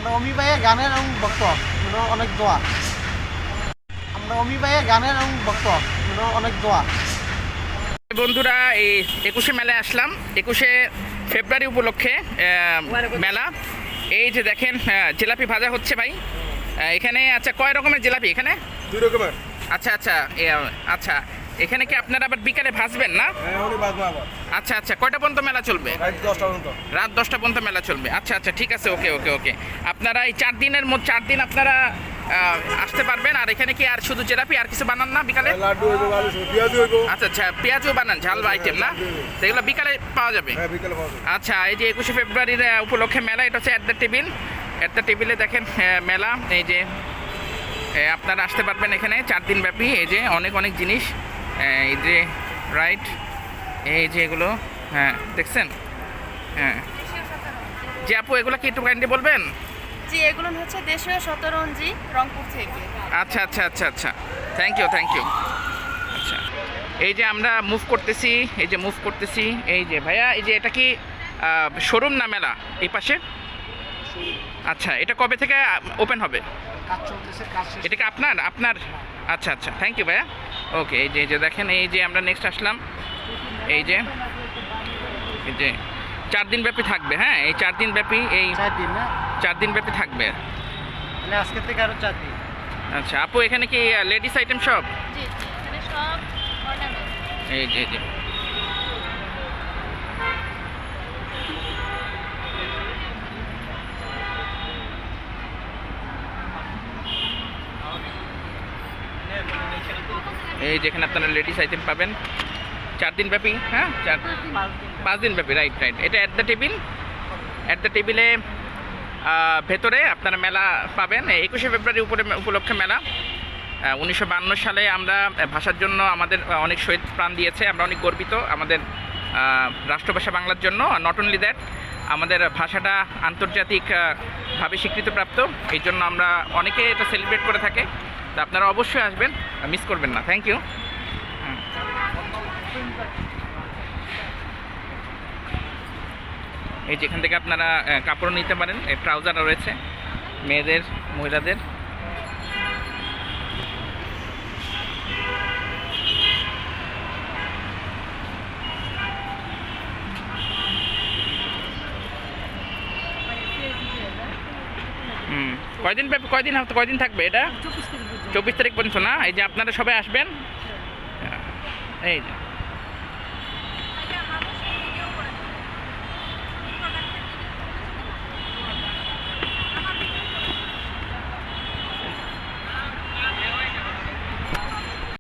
আমরা অমি ভাইয়ের গানের এবং ভক্ত অনেক দোয়া। আমরা অমি ভাইয়ের গানের এবং ভক্ত অনেক দোয়া। বন্ধুরা, এই 21শে মেলায় আসলাম। 21শে ফেব্রুয়ারি উপলক্ষে মেলা। এই যে দেখেন জিলাপি ভাজা হচ্ছে ভাই এখানে। আচ্ছা, কয় রকমের জিলাপি এখানে? 2 রকমের। আচ্ছা আচ্ছা আচ্ছা, এখানে কি আপনারা আবার বিকালে ভাজবেন না? আচ্ছা আচ্ছা, কয়টা পর্যন্ত মেলা চলবে? রাত 10টা পর্যন্ত মেলা চলবে। আচ্ছা আচ্ছা, ঠিক আছে, ওকে ওকে ওকে। আপনারা এই 4 দিনের মধ্যে 4 দিন আপনারা আসতে পারবেন। আর এখানে কি আর শুধু জিলাপি, আর কিছু বানান না বিকালে? আচ্ছা আচ্ছা, পেঁয়াজও বানান, ঝাল আইটেম না? তো এগুলো বিকালে পাওয়া যাবে? আচ্ছা, এই যে 21শে ফেব্রুয়ারির উপলক্ষে মেলা, এটা হচ্ছে অ্যাট দ্য টেবিলে দেখেন মেলা। এই যে আপনারা আসতে পারবেন এখানে 4 দিন ব্যাপী। এই যে অনেক অনেক জিনিস, এই যে রাইট, এই যে এগুলো, হ্যাঁ দেখছেন। হ্যাঁ জি আপু, এগুলো কি একটু কাইন্ডলি বলবেন? জি, এগুলো হচ্ছে দেশীয় শতরঞ্জি, রংপুর থেকে। আচ্ছা আচ্ছা আচ্ছা আচ্ছা, থ্যাংক ইউ। আচ্ছা, এই যে আমরা মুভ করতেছি, এই যে ভাইয়া, এই যে এটা কি শোরুম না মেলা এই পাশে? আচ্ছা, এটা কবে থেকে ওপেন হবে? এটা কি আপনার? আচ্ছা আচ্ছা, থ্যাংক ইউ ভাইয়া। ওকে, এই যে দেখেন, এই যে আমরা নেক্সট আসলাম। এই যে 4 দিন ব্যাপী থাকবে। হ্যাঁ, এই 4 দিন ব্যাপী, এই 4 দিন ব্যাপী থাকবে। আজকে থেকে আরো 4 দিন। আচ্ছা আপু, এখানে কি লেডিস আইটেম সব? জি, এখানে সব অর্নামেন্ট। এই যে যেখানে আপনারা লেডিস আইটেম পাবেন 4 দিন ব্যাপী। হ্যাঁ, 5 দিন ব্যাপী, রাইট। এটা অ্যাট দ্য টেবিলে ভেতরে আপনারা মেলা পাবেন। 21শে ফেব্রুয়ারি উপলক্ষে মেলা। 1952 সালে আমরা ভাষার জন্য আমাদের অনেক শহীদ প্রাণ দিয়েছে। আমরা অনেক গর্বিত আমাদের রাষ্ট্রভাষা বাংলার জন্য। নট অনলি দ্যাট, আমাদের ভাষাটা আন্তর্জাতিকভাবে স্বীকৃতিপ্রাপ্ত। এই জন্য আমরা অনেকে এটা সেলিব্রেট করে থাকে। তো আপনারা অবশ্যই আসবেন, মিস করবেন না। Thank you. এই যেখান থেকে আপনারা কাপড় নিতে পারেন, ট্রাউজার রয়েছে মেয়েদের, মহিলাদের। কয়দিন থাকবে এটা? 24 তারিখ পর্যন্ত না? এই যে আপনারা সবাই আসবেন, এই যে